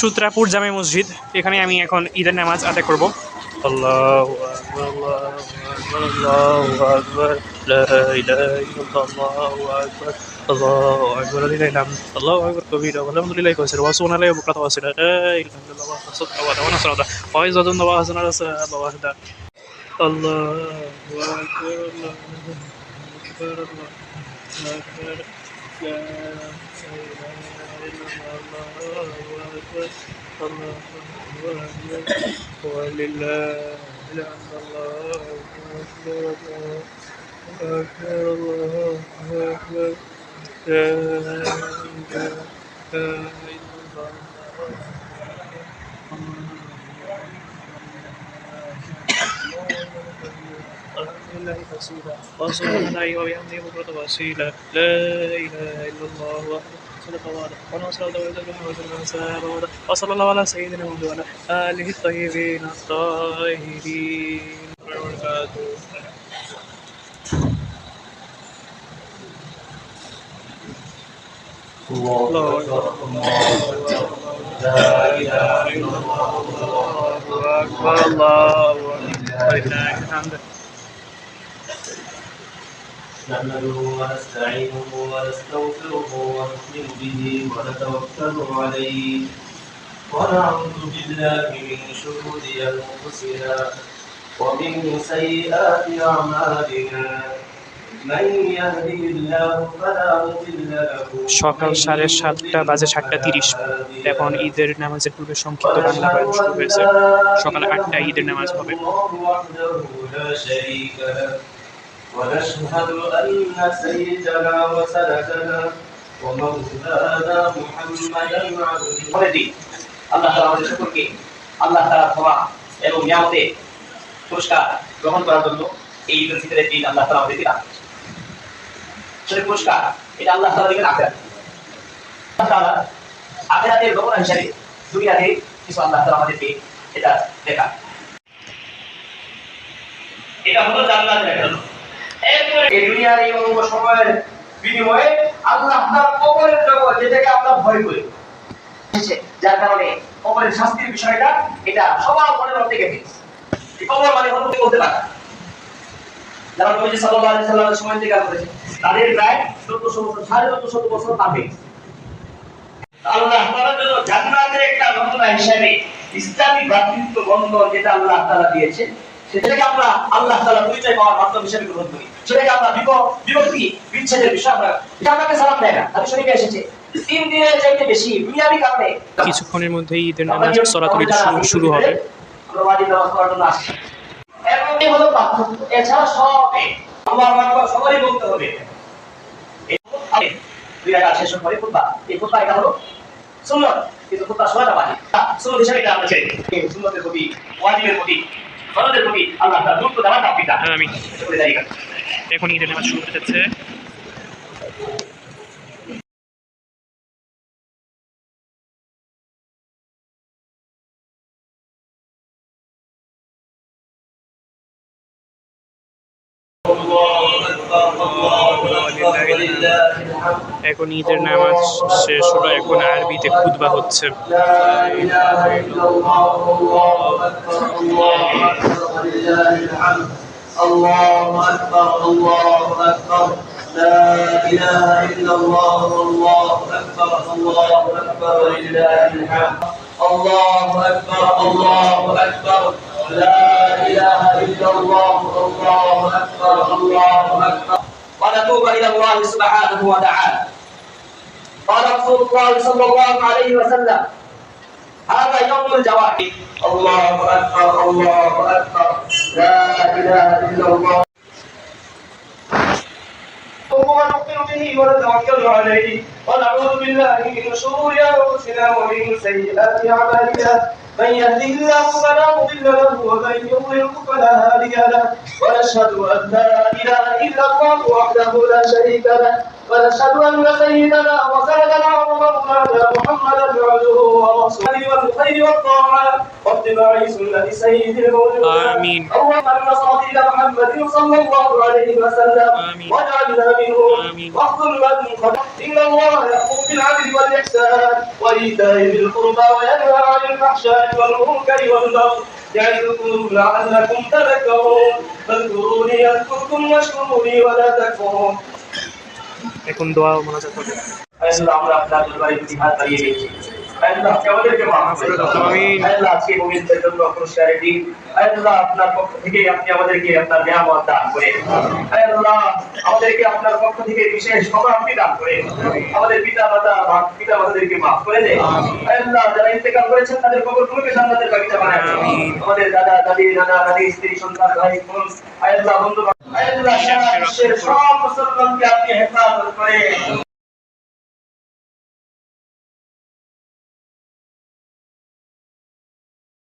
সূত্রাপুর জামে মসজিদ, এখানে আমি এখন ঈদের নামাজ আদায় করব। আল্লাহু আকবার, আল্লাহু আকবার, লা ইলাহা ইল্লাল্লাহ, আল্লাহু আকবার, আল্লাহু আকবার, লিল্লাহিল হামদ, আল্লাহু আকবার কবীরা, আলহামদুলিল্লাহি কাসীরা, ওয়া সুবহানাল্লাহি বুকরাতান ওয়া আসীলা, লা ইলাহা ইল্লাল্লাহ ওয়াহদাহু লা শারীকা লাহু ওয়া নাসরা ওয়া ইজ্জাতুন ওয়া হাসানাতুন ওয়াহদা। আল্লাহু আকবার, আল্লাহু আকবার, আল্লাহু আকবার, লা ইলাহা ইল্লাল্লাহ, আল্লাহু আকবার, আল্লাহু আকবার, ওয়ালিল্লাহিল হামদ, আল্লাহু আকবার, আল্লাহু আকবার, আল্লাহু আকবার, লা ইলাহা ইল্লাল্লাহ। لله وسيلة وسبحان الله وبحمده بكرة وأصيلا، لا إله إلا الله وحده صدق وعده ونصر وتوكل وسلم وصلى الله على سيدنا محمد وعلى آله الطيبين الطاهرين وبركاته. الله أكبر، لا إله إلا الله، الله أكبر، الله أكبر، ولله الحمد. نحمده ونستعينه ونستغفره ونؤمن به ونتوكل عليه ونعوذ بالله من شرور انفسنا ومن سيئات اعمالنا من يهده الله فلا مضل له. সকাল 7:30 বাজে 7:30। এখন ঈদের নামাজের পূর্বে সংক্ষিপ্ত বাংলা বয়ান শুরু হয়েছে। সকাল 8টায় ঈদের নামাজ হবে। ونشهد أن سيدنا وسندنا ومولانا محمدا عبده. আল্লাহ তাআলা আমাদের সকলকে আল্লাহ তাআলা ক্ষমা এবং নিয়ামতে পুরস্কার গ্রহণ করার জন্য এই ঈদুল ফিতরের দিন আল্লাহ তাআলা আমাদেরকে দান করেছেন। সেই পুরস্কার এটা আল্লাহ তাআলা দিবেন আখিরাতে। আল্লাহ তাআলা আখিরাতের নমুনা হিসেবে দুনিয়াতে কিছু আল্লাহ তাআলা আমাদেরকে এটা দেখা। এটা হলো জান্নাতের একটা। এই দুনিয়ার এই অল্প সময়ের বিনিময়ে আল্লাহ তাআলা কবরের জগৎ যেটাকে আমরা ভয় করি, যার কারণে কবরের শাস্তির বিষয়টা এটা সবার মনের মধ্যে গেছে। এই কবর মানে হলো বলতে পারে যারা নবী সাল্লাল্লাহু আলাইহি সাল্লামের সময় থেকে করেছে তাদের প্রায় 1400 বছর 1450 বছর পাবে। আল্লাহ তাআলা জন্য জান্নাতের একটা নমুনা হিসেবে ইসলামী ভ্রাতৃত্ব বন্ধন যেটা আল্লাহ তাআলা দিয়েছে সেটাকে আমরা আল্লাহ তাআলা পরিচয় পাওয়ার মাধ্যম হিসেবে গ্রহণ করি। সেটাকে আমরা বিভক্তি বিচ্ছেদের বিষয় আমরা এটা আমাকে সালাম দেয় না, আমি শরীকে এসেছে 3 দিনের চাইতে বেশি দুনিয়াবি কারণে কিছুক্ষণের মধ্যেই ঈদের নামাজ সলাতুল ঈদ শুরু হবে। আমরা ওয়াজিব নামাজ পড়ার জন্য আসছি এবং এই হলো পার্থক্য। এছাড়া সবে আল্লাহু আকবার সবারই বলতে হবে। এই দুই রাকাত শেষ করে খুতবা, এই খুতবা এটা হলো সুন্নাত, কিন্তু খুতবা সময়টা বাকি সুন্নাত হিসেবে এটা আমরা ছেড়ে দিই। এই সুন্নাতের প্রতি ওয়াজিবের প্রতি ফরজের প্রতি আল্লাহ তাআলা গুরুত্ব দেওয়ার তাওফিক দান করুন। আমিন। এখন ঈদের নামাজ শুরু হতে যাচ্ছে। এখন ঈদের নামাজ শেষ হলো, এখন আরবিতে খুতবা হচ্ছে। الله أكبر الله أكبر لا إله إلا الله والله أكبر الله أكبر ولله الحمد. الله أكبر الله أكبر لا إله إلا الله والله أكبر الله أكبر. ونتوب إلى الله سبحانه وتعالى. قال رسول الله صلى الله عليه وسلم هذا يوم الجواب. الله أكبر الله أكبر لا إله إلا الله ونؤمن به ونتوكل عليه ونعوذ بالله من شرور أنفسنا ومن سيئات أعمالنا. من يهده الله فلا مضل له ومن يضلل فلا هادي له. ونشهد أن لا إله إلا الله وحده لا شريك له ونشهد أن سيدنا وسندنا ومولانا محمدا عبده ورسوله والخير والطاعة واتباع سنة سيد الموجودين آمين. اللهم صل على محمد صلى الله عليه وسلم آمين. واجعلنا منهم آمين. واغفر من إن الله يأمر بالعدل والإحسان وإيتاء ذي القربى وينهى عن الفحشاء والمنكر والبغي يعظكم لعلكم تذكرون فاذكروني أذكركم واشكروني ولا تكفرون এখন দোয়া মোনাজাত হবে। আল্লাহ আমরা আপনার দরবারে হাত বাড়িয়ে দিয়েছি আল্লাহ আমাদেরকে মাফ করে দাও আমিন। আল্লাহ আজকে মুমিনদের জন্য পুরস্কারের দিন আল্লাহ আপনার পক্ষ থেকে আপনি আমাদেরকে আপনার নিয়ামত দান করে আল্লাহ আমাদেরকে আপনার পক্ষ থেকে বিশেষ ক্ষমা আপনি দান করে আমাদের পিতা মাতাদেরকে মাফ করে দেন আল্লাহ যারা ইন্তেকাল করেছেন তাদের কবরগুলোকে জান্নাতের বাগিচা বানায় দেন আমাদের দাদা দাদি নানা নানি স্ত্রী সন্তান ভাই বোন আল্লাহ বন্ধু আল্লাহ সারা বিশ্বের সব মুসলমানকে আপনি হেফাজত করে